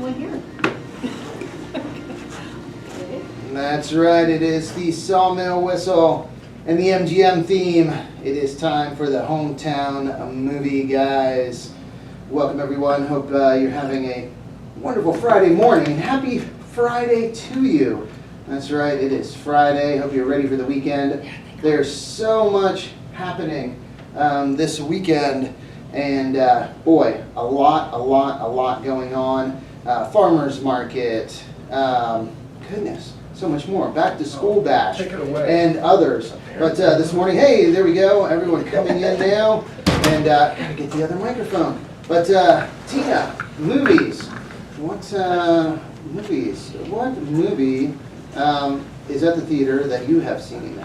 one here. Okay. That's right, it is the Sawmill whistle and the MGM theme. It is time for the hometown movie, guys. Welcome everyone, hope you're having a wonderful Friday morning. Happy Friday to you. That's right, it is Friday. Hope you're ready for the weekend. There's so much happening this weekend, and boy, a lot going on. Farmers market, goodness, so much more. Back to school bash and others. But this morning, hey, there we go. Everyone coming in now, and gotta get the other microphone. But Tina, movies. What movie is at the theater that you have seen?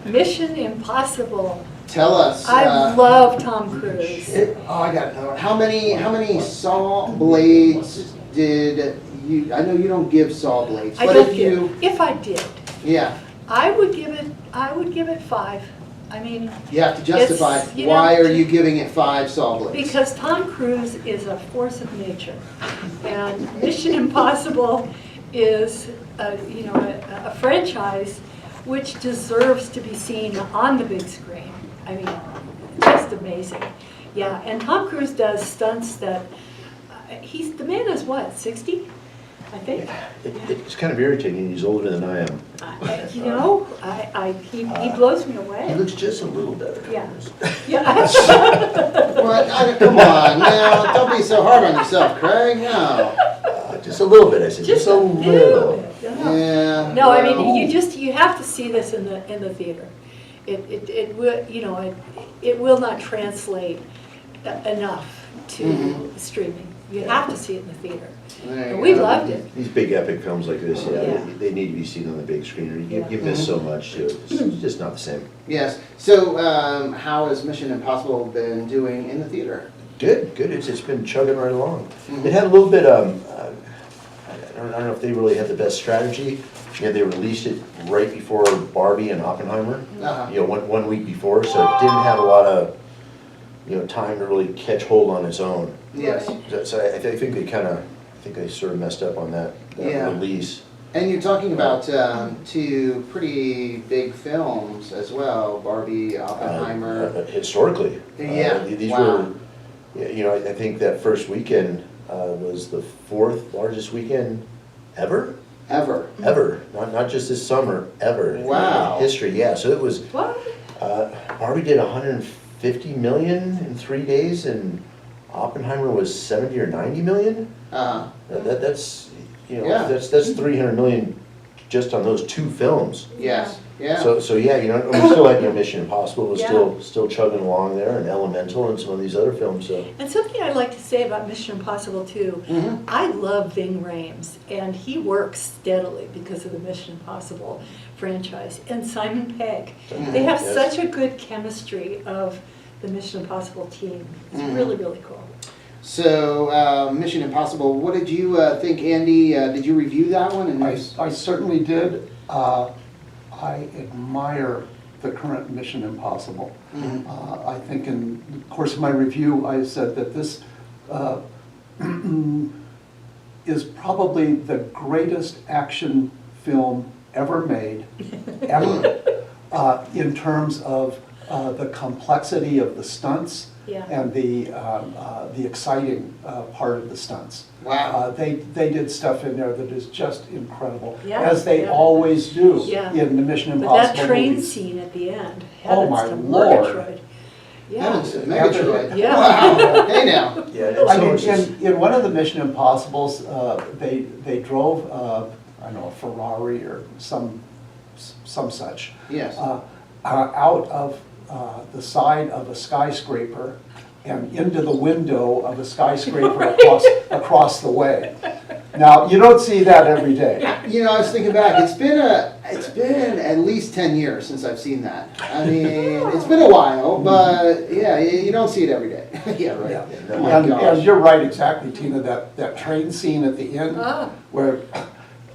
Mission Impossible. Tell us. I love Tom Cruise. I got to know. How many saw blades did you? I know you don't give saw blades, I but don't if you, give. If I did, yeah, I would give it 5. I mean, you have to justify it's, you why know, are you giving it 5 saw blades? because Tom Cruise is a force of nature, and Mission Impossible is a franchise which deserves to be seen on the big screen. I mean, just amazing. Yeah, and Tom Cruise does stunts that the man is what, 60? I think. It's kind of irritating. He's older than I am. He blows me away. He looks just a little better. Yeah. Well, come on now, don't be so hard on yourself, Craig. No. Just a little bit. I said Just a little bit. Yeah. No, I well, mean you have to see this in the theater. It will not translate enough to streaming. You have to see it in the theater. And we loved it. These big epic films like this, Yeah. they need to be seen on the big screen. Or you Yeah. miss so much. Too. It's just not the same. Yes. So, how has Mission Impossible been doing in the theater? Good. It's been chugging right along. Mm-hmm. It had a little bit. I don't know if they really had the best strategy. Yeah, they released it right before Barbie and Oppenheimer. Uh-huh. One week before, so it didn't have a lot of time to really catch hold on its own. Yes. So I think they sort of messed up on that Yeah. release. And you're talking about 2 pretty big films as well, Barbie, Oppenheimer. Historically, Yeah. These Wow. were, I think that first weekend was the 4th largest weekend ever. Ever, not just this summer, ever. Wow. In history, yeah. So it was. What? Barbie did 150 million in 3 days, and Oppenheimer was 70 or 90 million. That's Yeah. that's 300 million just on those 2 films. Yes. Yeah. So yeah, we still had Mission Impossible was Yeah. still chugging along there, and Elemental, and some of these other films. So And something I'd like to say about Mission Impossible too, Mhm. I love Ving Rhames, and he works steadily because of the Mission Impossible franchise. And Simon Pegg, they have Yes. such a good chemistry of the Mission Impossible team. It's really, really cool. So, Mission Impossible, what did you think, Andy? Did you review that one? And I certainly did. I admire the current Mission Impossible. I think in the course of my review, I said that this is probably the greatest action film ever made, ever, in terms of the complexity of the stunts. Yeah. And the exciting part of the stunts. Wow. They did stuff in there that is just incredible, Yeah, as they yeah. always do Yeah. in the Mission But Impossible that train movies. scene at the end, Oh, my heavens to Lord. Murgatroyd. Yeah. Heavens to Megatroid. Yeah. Wow. Hey now. yeah, and I so mean, it's just- in one of the Mission Impossibles, they drove I don't know, a Ferrari or some such Yes. out of the side of a skyscraper and into the window of a skyscraper across the way. Now, you don't see that every day. I was thinking back. It's been at least 10 years since I've seen that. I mean, it's been a while, but yeah, you don't see it every day. Yeah, right. Yeah. Oh my And gosh. you're right, exactly, Tina, that train scene at the end Ah. where,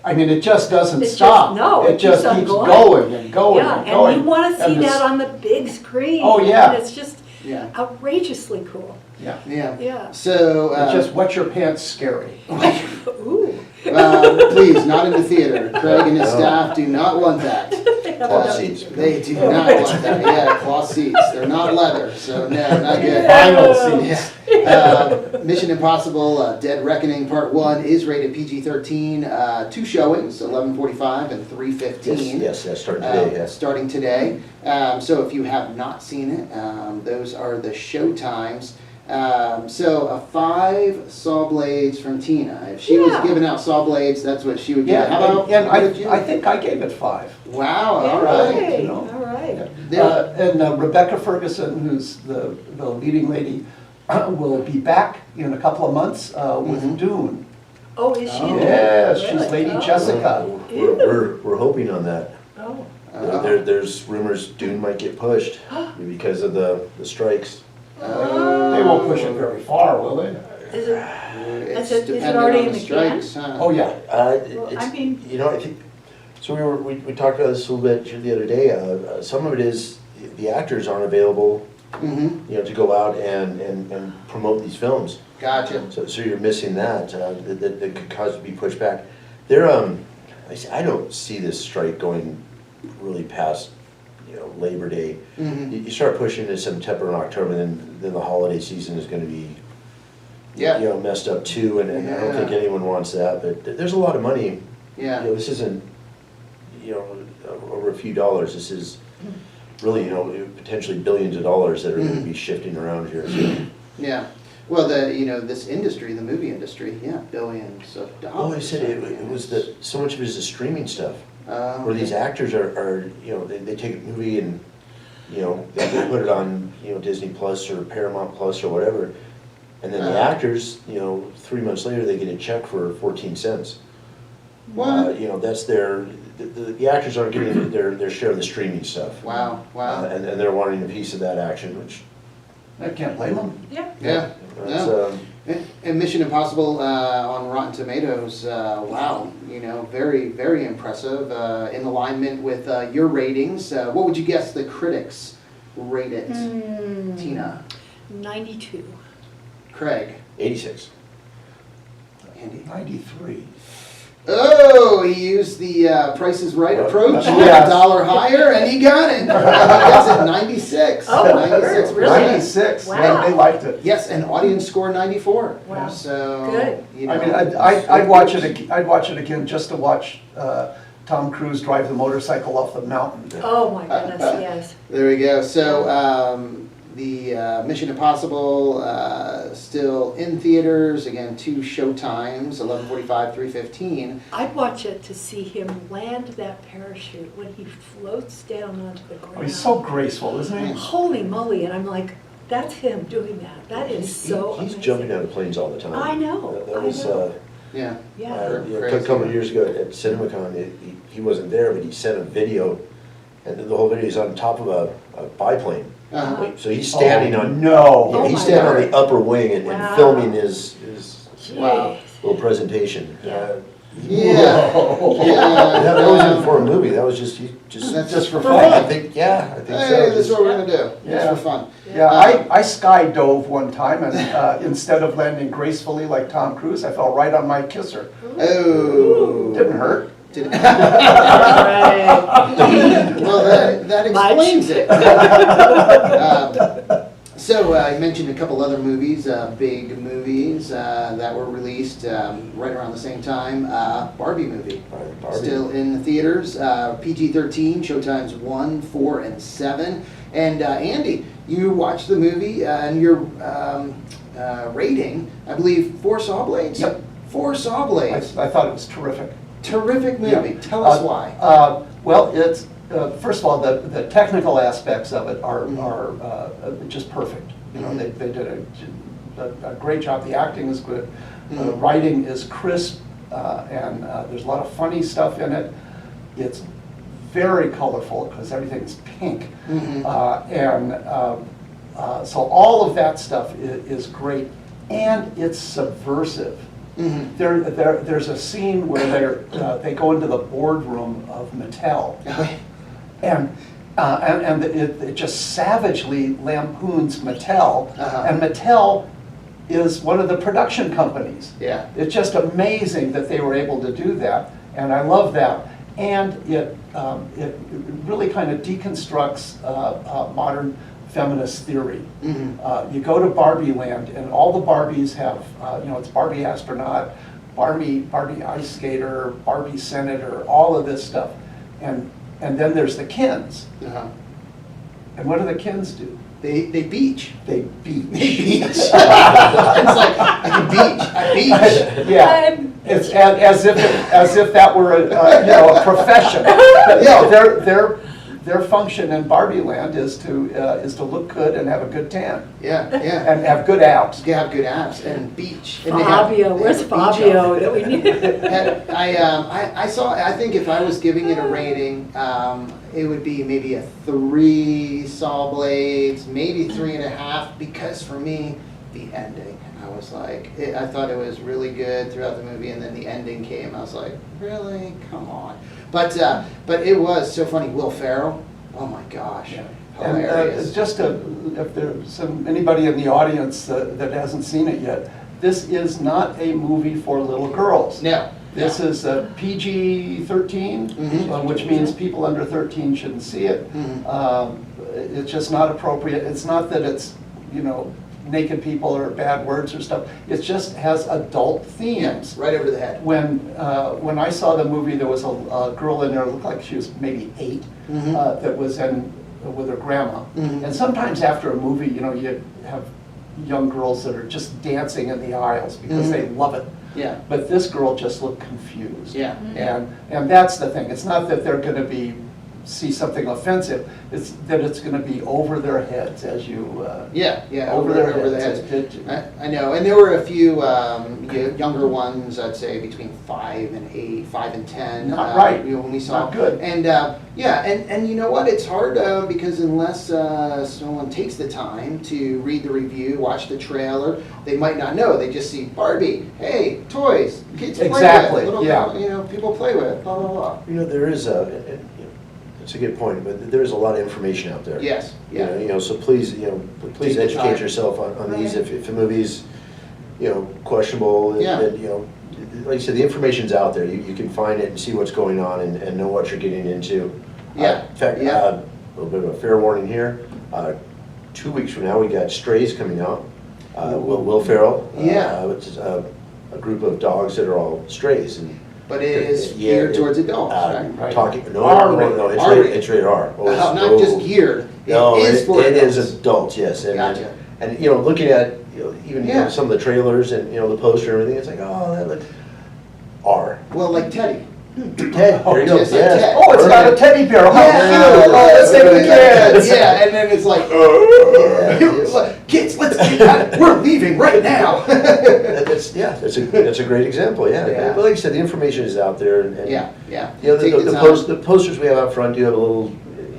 I mean, it just doesn't It just- stop. no, It it just keeps on keeps going. going and going Yeah, and going. and you want to see And that on the big screen. Oh, yeah. And it's just Yeah. outrageously cool. Yeah. Yeah. Yeah. So, It's just wet your pants scary. Ooh, Please, not in the theater. Craig and his No. staff do not want that. Cloth seats. They do not want that. Yeah, cloth seats. They're not leather, so no, not good. Vinyl seats. Mission Impossible: Dead Reckoning Part 1 is rated PG-13. 2 showings, 11:45 and 3:15. Yes, starting today, yes. Starting today. So if you have not seen it, those are the show times. So 5 saw blades from Tina. If she was Yeah. giving out saw blades, that's what she would Yeah, get. How about, and what did you? I think I gave it 5. Wow, all right. Yay, you know. all right. There- Rebecca Ferguson, who's the leading lady, will be back in a couple of months with Dune. Oh, is she? Oh. Yes, she's Really? Lady Oh. Jessica. We're hoping on that. Oh, There's rumors Dune might get pushed because of the strikes. They won't push it very far, will they? is it? It's Is it dependent already on in the the strikes, huh? Oh, yeah. Well, I It's, mean- you know, I think, so we talked about this a little bit the other day. Some of it is the actors aren't available, Mm-hmm, you know, to go out and promote these films. gotcha. So you're missing that could cause it to be pushed back. I don't see this strike going really past, you know, Labor Day. Mhm. You start pushing into September and October, then the holiday season is gonna be, Yeah. you know, messed up too, and I don't think Yeah. anyone wants that, but there's a lot of money. Yeah. You know, this isn't, you know, over a few dollars, this is really, you know, potentially billions of dollars that are gonna be shifting around here, so. Yeah. Well, this industry, the movie industry, yeah, billions of dollars. Oh, I said it was so much of it is the streaming stuff. Where these Okay. actors are, you know, they take a movie and, you know, they put it on, you know, Disney Plus or Paramount Plus or whatever. And then the actors, you know, 3 months later, they get a check for 14 cents. What? You know, that's the actors aren't getting their share of the streaming stuff. Wow, wow. And they're wanting a piece of that action, which, I can't blame them. Yeah. Yeah. that's, Yeah. And Mission Impossible on Rotten Tomatoes, wow, you know, very, very impressive. In alignment with your ratings. What would you guess the critics rate it? Tina, 92. Craig, 86. Andy. 93. Oh, he used the Price is Right approach, Yes. $1 higher, and he got it. That's at 96. Oh, 96%. really? 96. Wow. They liked it. Yes, and audience score 94. Wow. So, Good. you know, I mean, I'd watch it again just to watch Tom Cruise drive the motorcycle off the mountain. Oh, my goodness, yes. There we go. So the Mission Impossible still in theaters. Again, 2 show times, 11:45, 3:15. I'd watch it to see him land that parachute when he floats down onto the ground. Oh, he's so graceful, isn't he? Holy moly, and I'm like, that's him doing that. That is so He's amazing. jumping out of planes all the time. I know, That I was, know. Yeah. Yeah. you know, a couple of years ago at CinemaCon, he wasn't there, but he sent a video, and the whole video is on top of a biplane. Uh-huh. So he's standing Oh, on, No. yeah, Oh he's my standing on word. the upper wing and Wow. filming his Wow. little presentation. Yeah. Yeah. That wasn't for a movie, that was just That's just for for fun. I think so. Hey, this is what we're gonna do. Yeah. Just for fun. Yeah, I sky dove one time, and instead of landing gracefully like Tom Cruise, I fell right on my kisser. Oh. Didn't hurt. Did- Right. Well, that explains it. So I mentioned a couple other movies, big movies that were released right around the same time. Barbie movie, Barbie. still in the theaters. PG-13, showtimes 1, 4, and 7. And Andy, you watched the movie and your rating, I believe, 4 saw blades. Yep. 4 saw blades. I thought it was terrific. Terrific movie. Yeah. Tell us why. Well, it's first of all, the technical aspects of it are just perfect. You know, they did a great job. The acting is good. The writing is crisp, and there's a lot of funny stuff in it. It's very colorful because everything's pink, so all of that stuff is great, and it's subversive. There's a scene where they go into the boardroom of Mattel, and it just savagely lampoons Mattel, and Mattel is one of the production companies. Yeah. It's just amazing that they were able to do that, and I love that. And it really kind of deconstructs modern feminist theory. You go to Barbie Land, and all the Barbies have, it's Barbie astronaut, Barbie ice skater, Barbie senator, all of this stuff. And then there's the Kens. Uh-huh. And what do the Kens do? They beach. They beach. They beach. It's like, I can beach. I beach. Yeah, it's as if that were a profession. But no, their function in Barbie Land is to look good and have a good tan. Yeah, yeah. And have good abs. You have good abs and beach. And Fabio, where's Fabio that we need? I think if I was giving it a rating, it would be maybe a 3 saw blades, maybe 3.5, because for me, the ending. I was like, I thought it was really good throughout the movie, and then the ending came. I was like, really? Come on. But it was so funny. Will Ferrell, oh my gosh, hilarious. And if there's anybody in the audience that hasn't seen it yet, this is not a movie for little girls. No. This is a PG-13, which means people under 13 shouldn't see it. It's just not appropriate. It's not that it's, naked people or bad words or stuff. It just has adult themes. Yeah, right over the head. When I saw the movie, there was a girl in there, looked like she was maybe 8, that was in with her grandma. And sometimes after a movie, you have young girls that are just dancing in the aisles because they love it. Yeah. But this girl just looked confused. Yeah. And that's the thing. It's not that they're going to see something offensive. It's that it's going to be over their heads as you. Over their heads. I know, and there were a few younger ones. I'd say between 5 and 8, 5 and 10. Right. When we saw. Not good. And and you know what? It's hard because unless someone takes the time to read the review, watch the trailer, they might not know. They just see Barbie. Hey, toys, kids play exactly. with. Little, people play with. Blah blah blah. There is it's a good point, but there is a lot of information out there. Yes. Yeah. So please, please Take the time. educate yourself on these. If the movie's, questionable, then, like you said, the information's out there. You can find it and see what's going on and know what you're getting into. Yeah. In fact, a little bit of a fair warning here. 2 weeks from now, we got Strays coming out. Will Ferrell. Which is a group of dogs that are all strays. But it is geared towards adults, right? It's rated R. Not just geared. It is for adults. It is adults, yes. Gotcha. And looking at even some of the trailers and the poster and everything, it's like, oh, that looks R. Well, like Teddy. Ted, there you go. Just like Ted. Oh, it's got a teddy bear. Let's take the kids. Yeah, and then it's like, kids, let's get out. We're leaving right now. That's a great example. Yeah. But like I said, the information is out there, and the posters we have out front do have a little,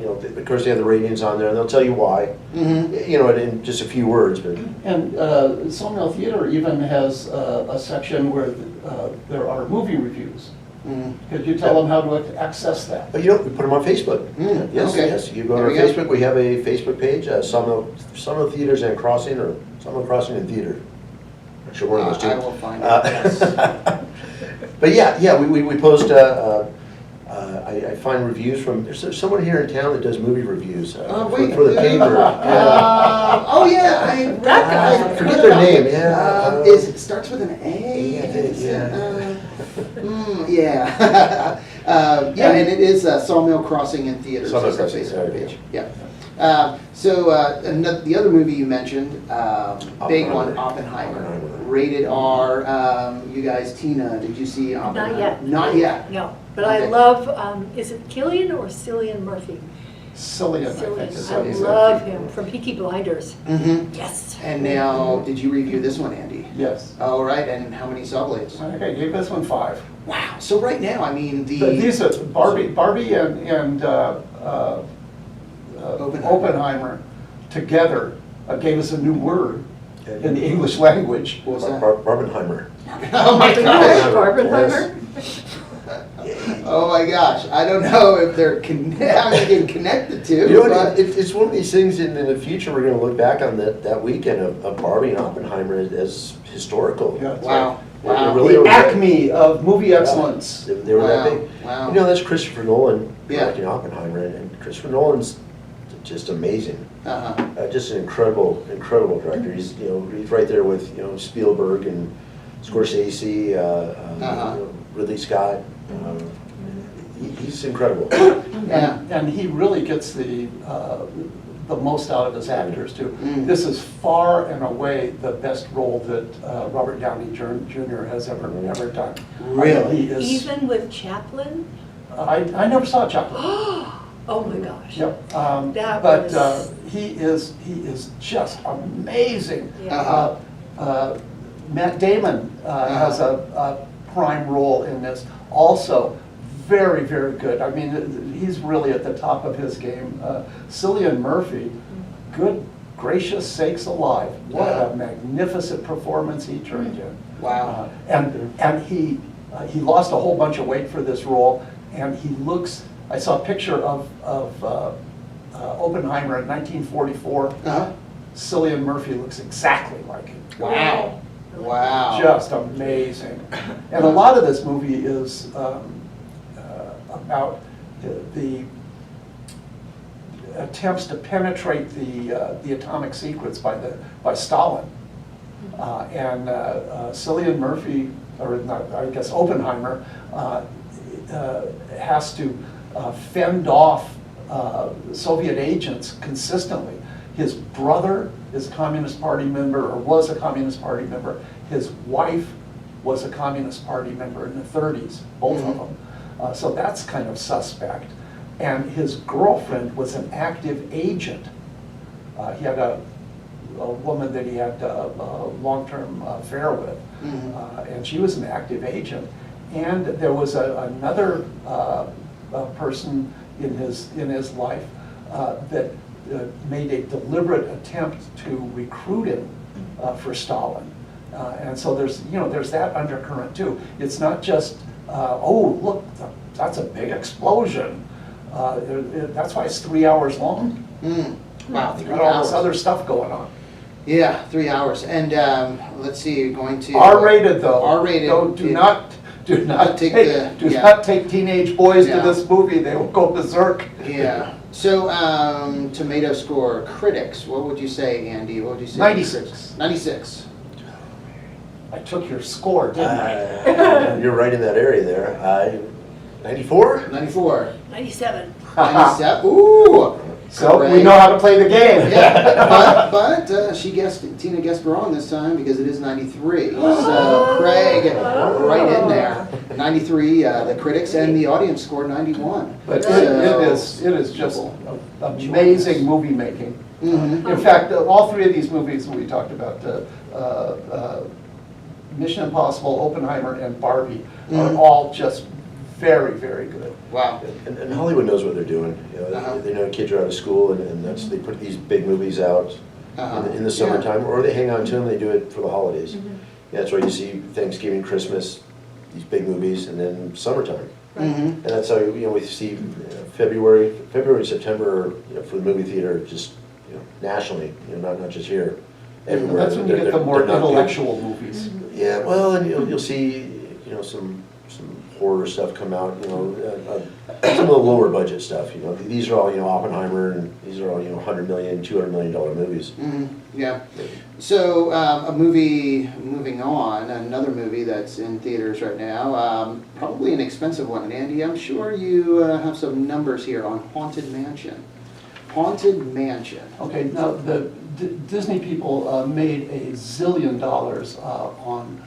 of course they have the ratings on there, and they'll tell you why. In just a few words. But and Sawmill Theatre even has a section where there are movie reviews. Could you tell them how to access that? But we put them on Facebook. Yes. You go to our Facebook. We have a Facebook page, Sawmill Theatres and Crossing, or Sawmill Crossing and Theater. Not sure one of those two. I will find it. But we post. I find reviews from. There's someone here in town that does movie reviews for the paper. That guy. I forget their name. It starts with an A. And it is Sawmill Crossing and Theaters. Sawmill Crossing, Facebook page. Yeah. The other movie you mentioned, big one, Oppenheimer, rated R. You guys, Tina, did you see Oppenheimer? Not yet. Not yet. No, but I love. Is it Cillian or Cillian Murphy? Cillian, I think is what he said. I love him from Peaky Blinders. Yes. And now, did you review this one, Andy? Yes. All right, and how many saw blades? I gave this one 5. Wow. So right now, I mean, these are Barbie and Oppenheimer together gave us a new word in the English language. What was that? Barbenheimer. Oh my gosh. Barbenheimer? Oh my gosh, I don't know if they're how you can connect the two, You know, but it's one of these things in the future, we're gonna look back on that weekend of Barbie and Oppenheimer as historical. Yeah, it's wow, They're wow. really The over that- acme of movie excellence. They were that Wow, big. wow. You know, that's Christopher Nolan Yeah. directing Oppenheimer, and Christopher Nolan's just amazing. Uh-huh. Just an incredible director. He's he's right there with Spielberg and Scorsese, Ridley Scott. He's incredible. Yeah. And he really gets the most out of his actors too. Mm. This is far and away the best role that Robert Downey Jr. has ever done. Really? He is, Even with Chaplin? I never saw Chaplin. Oh my gosh. Yep. That But was- he is just amazing. Yeah. Matt Damon has a prime role in this. Also, very, very good. I mean, he's really at the top of his game. Cillian Murphy, good gracious sakes alive. What a magnificent performance he turned in. Wow. And he lost a whole bunch of weight for this role, and he looks, I saw a picture of Oppenheimer in 1944. Uh-huh. Cillian Murphy looks exactly like him. Wow. Wow. Just amazing. And a lot of this movie is about the attempts to penetrate the atomic secrets by Stalin. And Cillian Murphy, or not, I guess Oppenheimer, has to fend off Soviet agents consistently. His brother is a Communist Party member, or was a Communist Party member. His wife was a Communist Party member in the 30s, both of them. So that's kind of suspect. And his girlfriend was an active agent. He had a woman that he had a long-term affair with, and she was an active agent. And there was another person in his life that made a deliberate attempt to recruit him for Stalin. And so there's that undercurrent too. It's not just oh look, that's a big explosion. That's why it's 3 hours long. Wow, You 3 got all this hours. other stuff going on. Yeah, 3 hours. And let's see, you're going to R-rated though. R-rated. Don't, do not take take the- do yeah. not take teenage boys Yeah. to this movie. They will go berserk. Yeah. So, tomato score, critics, what would you say, Andy? What would you say? 96. 96. I took your score, didn't I? You're right in that area there. 94? 94. 97. 97. Ooh. So we Correct. know how to play the game. Yeah, but Tina guessed wrong this time because it is 93. So Craig, right in there. 93, the critics and the audience scored 91. But So- it is just amazing movie making. Mhm. In fact, all three of these movies we talked about, Mission Impossible, Oppenheimer, and Barbie, are all just very, very good. Wow. And Hollywood knows what they're doing. They know kids are out of school, and that's they put these big movies out in the summertime, or they hang on to them. They do it for the holidays. That's why you see Thanksgiving, Christmas, these big movies, and then summertime. And that's how we see February, September for the movie theater, just nationally, not just here, everywhere. That's when you get the more They're not big. intellectual movies. Yeah, well, and you'll see some horror stuff come out. Some of the lower budget stuff. These are all Oppenheimer, and these are all $100 million, $200 million movies. Yeah. So a movie, moving on, another movie that's in theaters right now, probably an expensive one. And Andy, I'm sure you have some numbers here on Haunted Mansion. Haunted Mansion. Okay, now the Disney people made $1 zillion on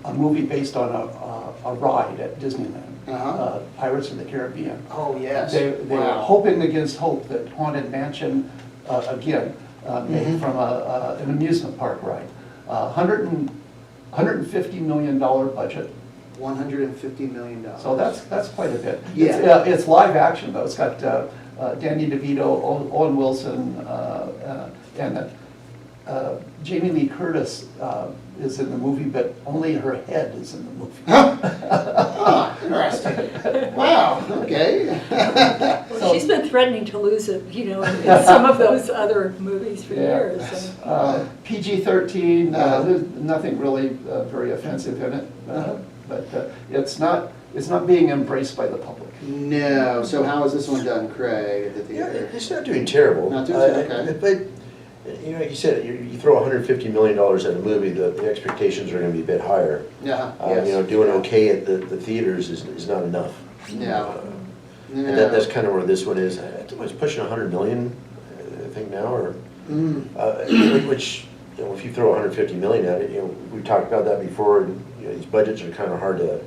a movie based on a ride at Disneyland, Pirates of the Caribbean. Oh, yes. They were hoping against hope that Haunted Mansion, again, made from an amusement park ride. $150 million budget. $150 million. So that's quite a bit. Yeah. It's live action though. It's got Danny DeVito, Owen Wilson, and Jamie Lee Curtis is in the movie, but only her head is in the movie. Oh, interesting. Wow, okay. Well, she's been threatening to lose it, you know, in some of those other movies for years. So. PG-13, there's nothing really very offensive in it, but it's not being embraced by the public. No, so how is this one done, Craig, at the Yeah, theater? it's not doing terrible. Not doing okay. But, you know, like you said, you throw $150 million at a movie, the expectations are gonna be a bit higher. Yeah, You know, doing okay at the theaters is not enough. No. And that's kind of where this one is. I think it's pushing 100 million, I think now, or, which, you know, if you throw 150 million at it, you know, we talked about that before, and, you know, these budgets are kind of hard to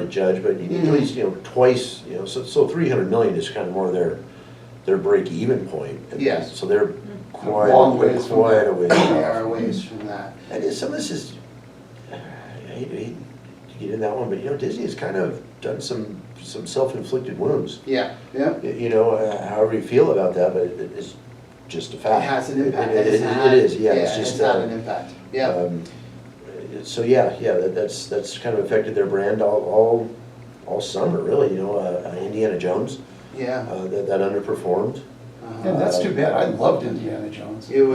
judge, but you need at least, you know, twice, you know, so 300 million is kind of more their break-even point. And Yes. So they're quite long ways from quite that. a ways There off. are ways from that. And some of this is, I hate to get in that one, but you know, Disney has kind of done some self-inflicted wounds. Yeah, yeah. You know, however you feel about that, but it's just a It fact. has an impact. It is, yeah. It's just had an impact. Yeah. So yeah, that's kind of affected their brand all summer, really. You know, Indiana Jones, Yeah. that underperformed. And that's too bad. I loved Indiana Jones. You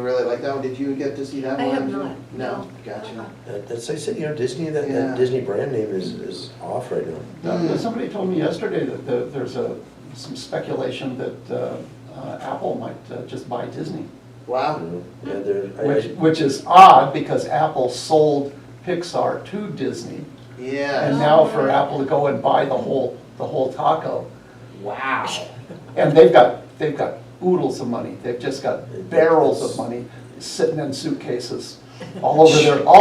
really like that one? Did you get to see that I one? have not. No, gotcha. That's I said, you know, Disney. Yeah. That Disney brand name is off right now. Somebody told me yesterday that there's some speculation that Apple might just buy Disney, Wow. You know, yeah, which is odd because Apple sold Pixar to Disney, and Yeah. now for Apple to go and buy the whole taco, Wow. and they've got oodles of money. They've just got barrels of money sitting in suitcases all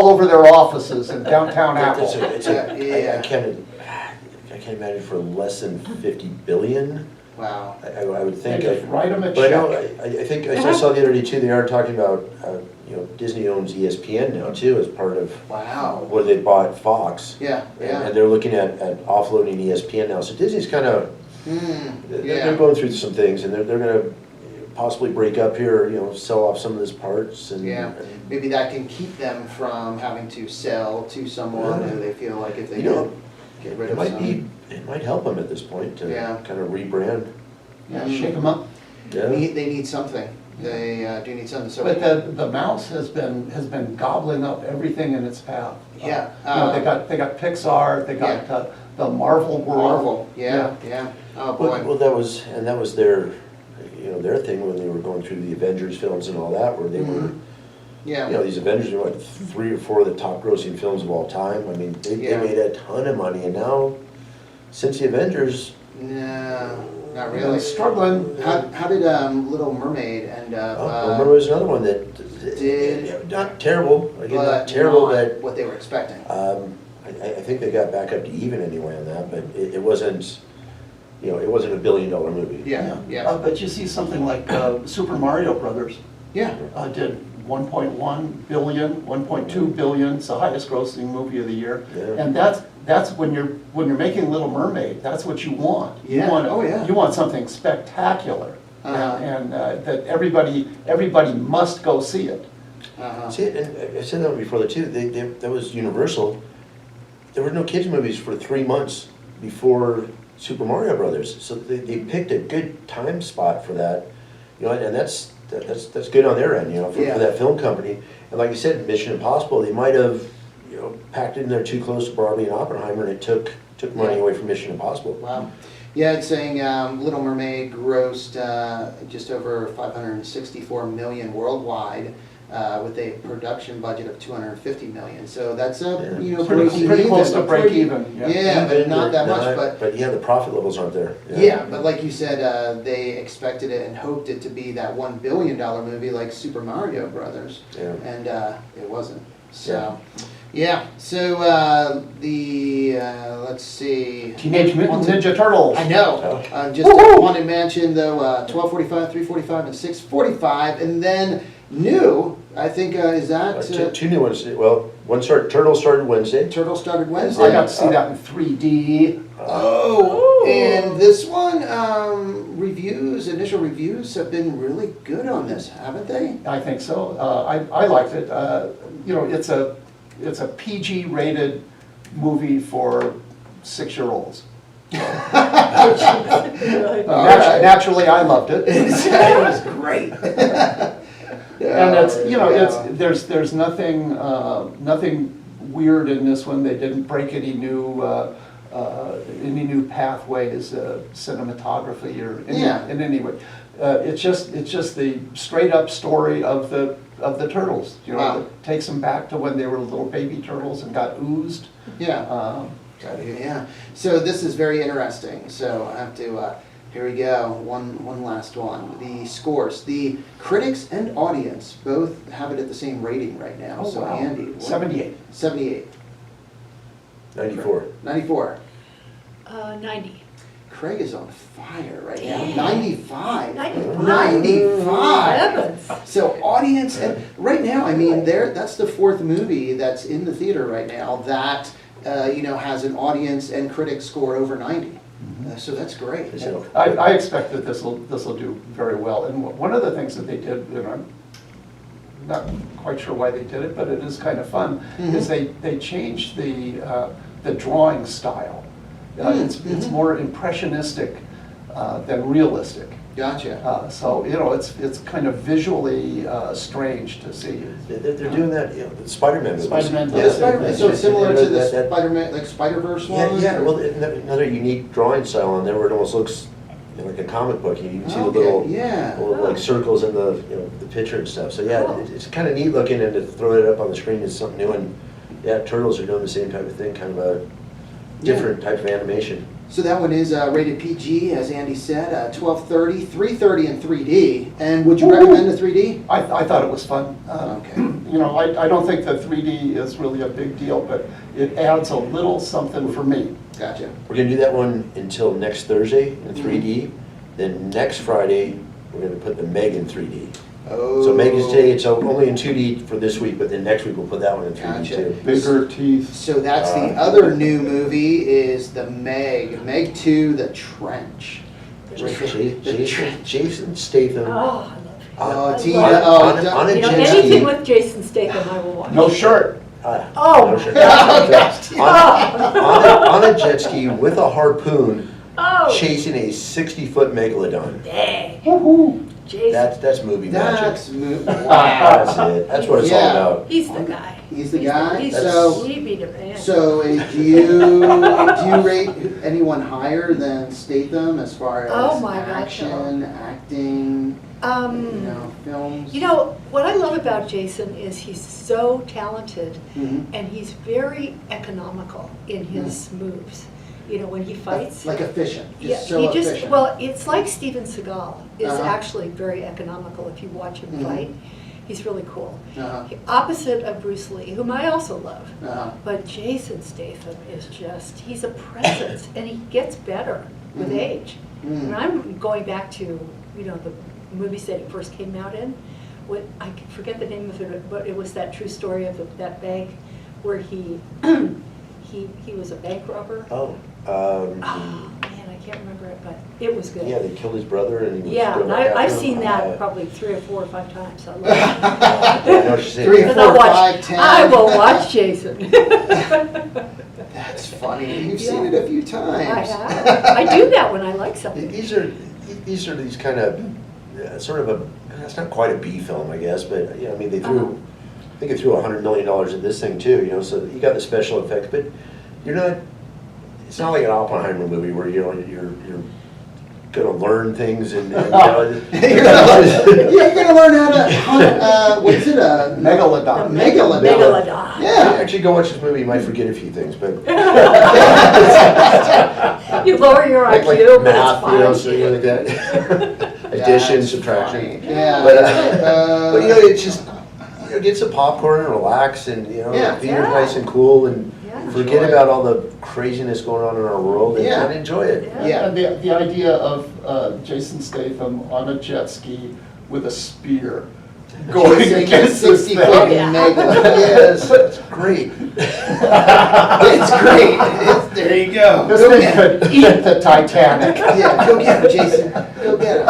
over their offices in downtown Apple. I can't imagine for less than 50 billion. Wow. I would They think. just write them a But I know, check. I think, I saw the other day too, they are talking about, you know, Disney owns ESPN now too, as part of Wow. where they bought Fox. Yeah, yeah. And they're looking at offloading ESPN now, so Disney's kind of, they're Yeah. going through some things, and they're gonna possibly break up here, you know, sell off some of those parts and. Yeah. Maybe that can keep them from having to sell to someone who they feel like if they You know, could get rid It of might some. it might help them at this point to Yeah. kind of rebrand. Yeah, shake them up. Yeah. They need something. They do need something. So But the mouse has been gobbling up everything in its path. Yeah, You know, they got Pixar, they got the Marvel world. Marvel. Yeah, yeah. Oh boy. Well, that was their, you know, their thing when they were going through the Avengers films and all that, where they were, Yeah. you know, these Avengers were like 3 or 4 of the top grossing films of all time. I mean, they Yeah. made a ton of money, and now, since the Avengers, No, not Really really. struggling. How did Little Mermaid end up? remember was another one that did- not terrible, again, but not terrible, not but what they were expecting. I think they got back up to even anyway on that, but it wasn't, you know, it wasn't a $1 billion movie. Yeah, yeah. But you see something like Super Mario Brothers Yeah. did 1.1 billion, 1.2 billion, it's the highest grossing movie of the year. Yeah. And that's when you're making Little Mermaid, that's what you want. Yeah. You want Oh, yeah. You want something spectacular, Uh-huh. and that everybody must go see it. Uh-huh. See, and I said that before too, that was Universal. There were no kids movies for 3 months before Super Mario Brothers, so they picked a good time spot for that, you know, and that's good on their end, you know, for that film company. And like you said, Mission Impossible, they might have, you know, packed in there too close to Barbie and Oppenheimer, and it took money away from Mission Impossible. Wow. Yeah, it's saying Little Mermaid grossed just over 564 million worldwide, with a production budget of 250 million. So that's you know, Pretty close to break even. Yeah, but not that much. But yeah, the profit levels aren't there. Yeah, but like you said, they expected it and hoped it to be that $1 billion movie like Super Mario Brothers, Yeah. and it wasn't. So, yeah. So let's see. Teenage Mutant Ninja Turtles. I know. Just Haunted Mansion though, 12:45, 3:45, and 6:45, and then new. I think is that 2 new ones. Well, Turtle started Wednesday. Turtle started Wednesday. I got to see that in 3D. Oh, and this one, initial reviews have been really good on this, haven't they? I think so. I liked it. You know, it's a PG-rated movie for 6-year-olds. Naturally, I loved it. It was great. And it's, you know, there's nothing weird in this one. They didn't break any new pathways, cinematography or in any way. It's just the straight up story of the turtles. You know, Wow. it takes them back to when they were little baby turtles and got oozed. Yeah. Yeah. So this is very interesting. So I have to. Here we go. One last one. The scores. The critics and audience both have it at the same rating right now. Oh, So wow. Andy, what- 78. 78. 94. 94. 90. Craig is on fire right now. Damn. 95. 95. 95. Heavens. So audience, and right now, I mean, that's the fourth movie that's in the theater right now that has an audience and critic score over 90. So that's great. So, I expect that this will do very well. And one of the things that they did, and I'm not quite sure why they did it, but it is kind of fun, is they changed the drawing style. It's more impressionistic than realistic. Gotcha. So it's kind of visually strange to see. they're doing that, the Spider-Man movies. Spider-Man Yeah, does Spider-Man. it. So similar to the That- Spider-Man, like Spider-Verse Yeah, one? yeah, well, another unique drawing style on there where it almost looks like a comic book. You can see the Okay, little, yeah. little like circles in the picture and stuff. So yeah, Cool. it's kind of neat looking, and to throw it up on the screen is something new. And yeah, Turtles are doing the same type of thing, kind of a different type of animation. So that one is rated PG, as Andy said, 1230, 330 in 3D. And would you recommend the 3D? I thought it was fun. Okay. You know, I don't think the 3D is really a big deal, but it adds a little something for me. Gotcha. We're gonna do that one until next Thursday in 3D. Then next Friday, we're gonna put the Meg in 3D. Oh. So Meg is today, it's only in 2D for this week, but then next week we'll put that one in 3D Gotcha. too. Bigger teeth. So that's the other new movie is the Meg. Meg 2, The Trench. Jason Statham Oh, I love Oh, it. Tina. I Oh, on don't- a You know, jet anything ski. with Jason Statham, I will watch. No shirt. Oh, no shirt. Oh. On a jet ski with a harpoon, Oh, chasing a 60-foot megalodon. dang. Woohoo. Jason, That's movie magic. That's wow. That's it. That's what it's all Yeah. about. he's the guy. He's the guy? He's So- he beat a man. So do you rate anyone higher than Statham as far as Oh my God, action, acting, films? You know, what I love about Jason is he's so talented Mhm. and he's very economical in his moves. You know, when he fights. Like efficient, Yeah, just so he just, efficient. well, it's like Steven Seagal is Uh-huh. actually very economical if you watch him Mhm. fight. He's really cool. Uh-huh. Opposite of Bruce Lee, whom I also love. Uh-huh. But Jason Statham is just, he's a presence and he gets better with Mhm. age. Mm. And I'm going back to, the movies that he first came out in. I forget the name of it, but it was that true story of that bank where he was a bank robber. Oh, Oh, man, I can't remember it, but it was good. yeah, they killed his brother and he was Yeah, going and back I've after seen him. that probably 3 or 4 or 5 times. I love I know what you're saying. 3, it. 4, And 5, 10. I will watch Jason. That's funny. You've Yeah. seen it a few I times. have. I do that when I like something. These are these kind of sort of it's not quite a B film, I guess, but I mean they threw I think they threw $100 million at this thing too, so you got the special effects, but you're not. It's not like an Oppenheimer movie where you're gonna learn things and You're gonna learn how to hunt, what is it, a Megalodon. Megalodon. Megalodon. Yeah. Actually, go watch this movie. You might forget a few things, but You lower your like IQ, but math, it's something fine. like that. Addition, That's subtraction. funny. Yeah. But it's just get some popcorn and relax, and Yeah. be Yeah. nice and cool, and Yeah. forget Enjoy about all the craziness going on in our world, and, Yeah. and enjoy it. Yeah. And the idea of Jason Statham on a jet ski with a spear. going Jason, against this 60 thing. fucking Yeah. mega. Yes. It's great. It's great. There you go. This Go thing get it. could eat the Titanic. Yeah, go get it, Jason. Go get it.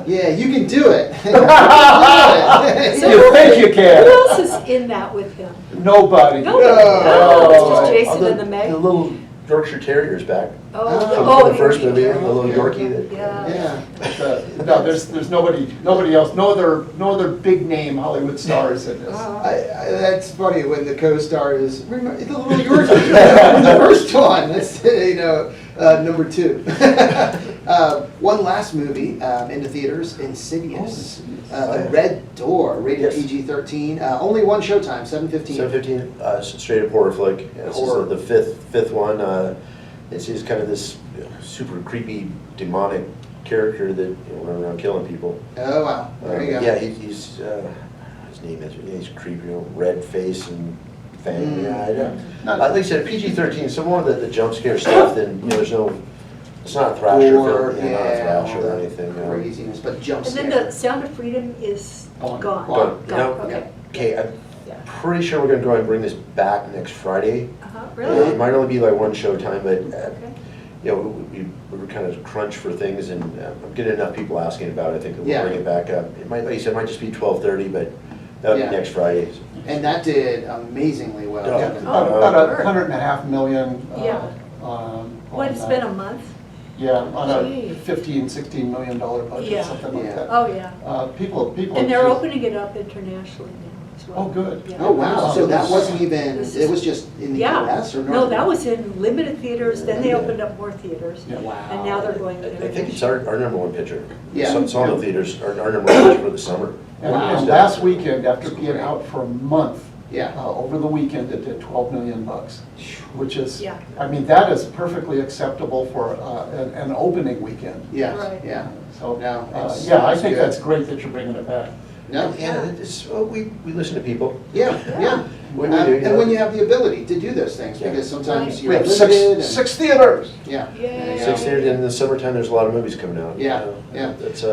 Yeah, you can do it. You can do it. You think you Who can? else is in that with him? Nobody. No, No. it's just Jason Oh, and the Meg. The little Yorkshire Terrier's back. Oh, From the first Yorkie. movie, the little Yorkie that. Yeah. Yeah. No, there's nobody else, no other big name Hollywood stars in this. That's funny when the co-star is the little Yorkie from the first one. That's number 2. One last movie into theaters, Insidious. The Red Door, rated Yes. PG-13. Only one showtime, 7:15. 7:15, straight up horror flick. Yeah, this Horror. is the fifth one. It's kind of this super creepy, demonic character that runs around killing people. Oh wow, there you go. Yeah, he's his name is, he's creepy, red face and fang. Yeah, Not- like I said, PG-13. So more of the jump scare stuff than there's no. It's not a thrasher Gore, film. Not a thrasher all or that anything. craziness, but jump And scare. then the Sound of Freedom is Gone. gone. Gone. Gone, No. okay. Okay, I'm Yeah. pretty sure we're gonna go ahead and bring this back next Friday. It Really? might only be like one show time, but Okay. we were kind of crunched for things, and I'm getting enough people asking about it. I think that Yeah. we'll bring it back up. It might, like you said, it might just be 12:30, but that'll Yeah. be next Friday. And that did amazingly well. Yeah. About $100.5 million. Yeah. What, on, it's been a month? Yeah, on a Gee. $16 million budget, Yeah. something like Yeah. that. Oh, yeah. People. And they're just- opening it up internationally now as well. Oh, good. Yeah. Oh wow, so that wasn't even, This it is- was just in the Yeah. US or North No, that America? was in limited theaters, then they Yeah. opened up more theaters. Yeah. Wow. And now they're going I international. think it's our number one picture. Yeah. Sawmill Theatres, our number one picture for the summer. And Wow. and last weekend, after being out for a month, Yeah. over the weekend, it did $12 million, which is, Yeah. I mean, that is perfectly acceptable for an opening weekend. Yes, Right. yeah. So, No, it's- yeah, I it's think good. that's great that you're bringing it back. No? Yeah, we listen to people. Yeah, yeah. When we do, you And know. when you have the ability to do those things, Yeah. because sometimes Right. you're We have limited and. six theaters. Yeah. Yay. There you go. 6 theaters, in the summertime, there's a lot of movies coming out. Yeah, yeah. That's,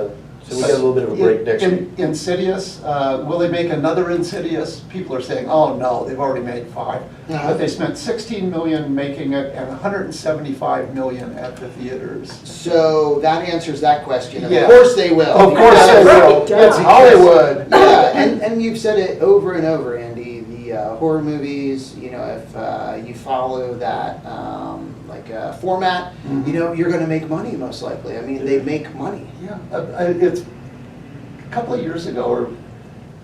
so we got a little bit of a break next week. Insidious, will they make another Insidious? People are saying, oh no, they've already made 5. Uh-huh. But they spent 16 million making it and 175 million at the theaters. So that answers that question. Of Yeah. course they will. Of course they will. Right, yeah. It's Hollywood. Yeah, and you've said it over and over, Andy. The horror movies, if you follow that format, Mhm. you're going to make money most likely. I mean, they make money. Yeah, it's a couple of years ago, or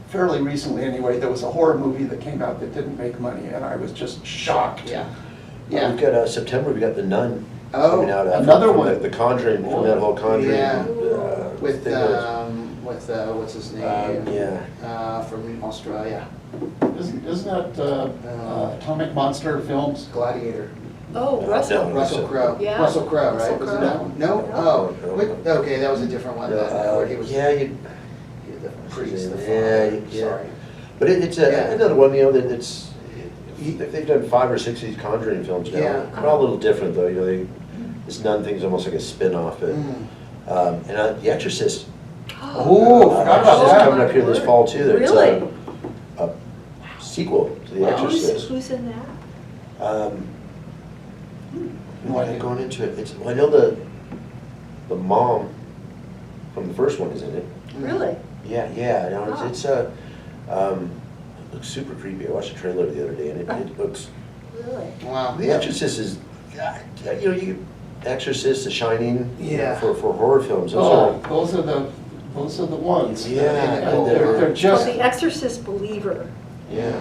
fairly recently anyway, there was a horror movie that came out that didn't make money, and I was just shocked. Yeah. We've got September, we got The Nun Oh, coming out. another from one. The Conjuring, from that whole Conjuring. Yeah. With With what's his name? yeah. From Australia, Isn't that Atomic Monster Films? Gladiator. Oh, Russell. No. Russell Crowe. Yeah. Russell Crowe, Russell right? Was it Crowe. that one? No. No. Oh, wait, okay, that was a different one. Then, where he was. Yeah, The priest. The Yeah, father. yeah. Sorry. But it's Yeah. another one, that it's, they've done 5 or 6 of these Conjuring films now. Yeah. They're all a little different though, this Nun thing's almost like a spin-off, but, and The Exorcist. Oh, forgot about Exorcist that. coming up here this fall too. There's Really? a sequel to The Wow. Exorcist. Who's in that? Why am I going into it? I know the mom from the first one is in it. Really? Yeah, no, Ah. it looks super creepy. I watched a trailer the other day and it looks, Really? Wow. The Exorcist is, you Exorcist, The Shining, Yeah. for horror films, those Oh, are, those are the ones. Yeah, And they're- they're Well, just, The Exorcist believer. yeah.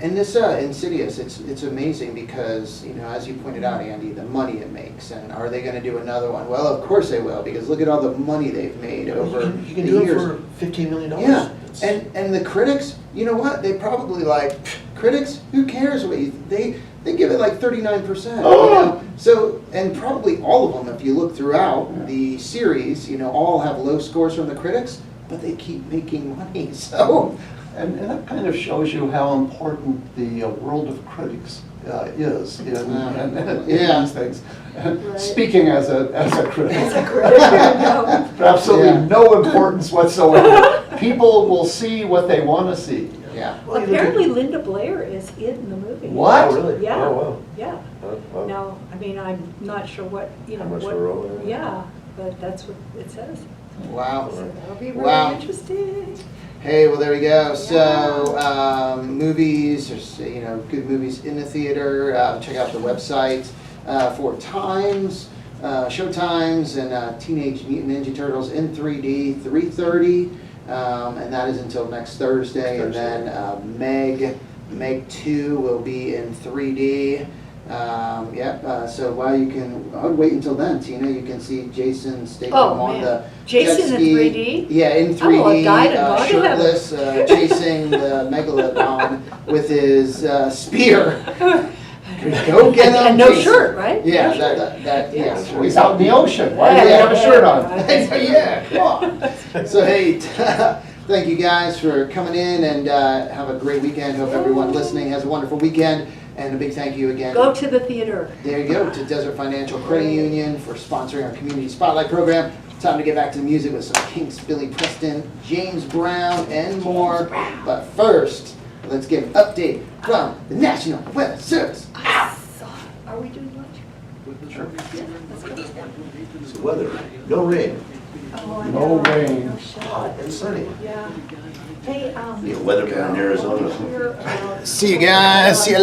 And this Insidious, it's amazing because, as you pointed out, Andy, the money it makes. And are they going to do another one? Well, of course they will, because look at all the money they've made over You can the do it years. for $15 million. Yeah, It's- and the critics, you know what? They probably critics, who cares what you, they give it like 39%. So, and probably all of them, if you look throughout the series, all have low scores from the critics, but they keep making money, so. and that kind of shows you how important the world of critics is in Yeah. these things. Right. Speaking as a critic. As a critic, no. Absolutely Yeah. no importance whatsoever. people will see what they want to see. Yeah. Well, Apparently Linda Blair is in the movie. What? Oh, really? Yeah. Oh, wow. Yeah. Oh, wow. Now, I mean, I'm not sure what, you know, How much what. of a role, yeah. Yeah, but that's what it says. Wow. So that'll be Wow. really interesting. Hey, well, there we go. So, movies, or you know, good movies in the theater. Check out the website for times, show times, and Teenage Mutant Ninja Turtles in 3D, 3:30, and that is until next Thursday. And then Meg 2 will be in 3D. So while you can, I would wait until then, Tina. You can see Jason Statham Oh, on man. the Jason jet in ski. 3D? Yeah, in I will 3D, have died and gone to heaven. shirtless, chasing the megalodon with his spear. Go get him, And no Jason. shirt, right? Yeah, No shirt. that Yeah. yes. He's out in the ocean, why do you have a shirt on? Yeah, come on. So hey, thank you guys for coming in, and have a great weekend. Hope everyone listening has a wonderful weekend. And a big thank you again. Go to the theater. There you go, to Desert Financial Credit Union for sponsoring our Community Spotlight program. Time to get back to the music with some Kinks, Billy Preston, James Brown, and more. But first, let's get an update from the National Weather Service. Are we doing lunch? Sure. Yeah, let's go. It's the weather, no rain, Oh, I No know. rain. No shit. hot and sunny. Yeah. Hey, The weather in Arizona. we're, See you guys. See you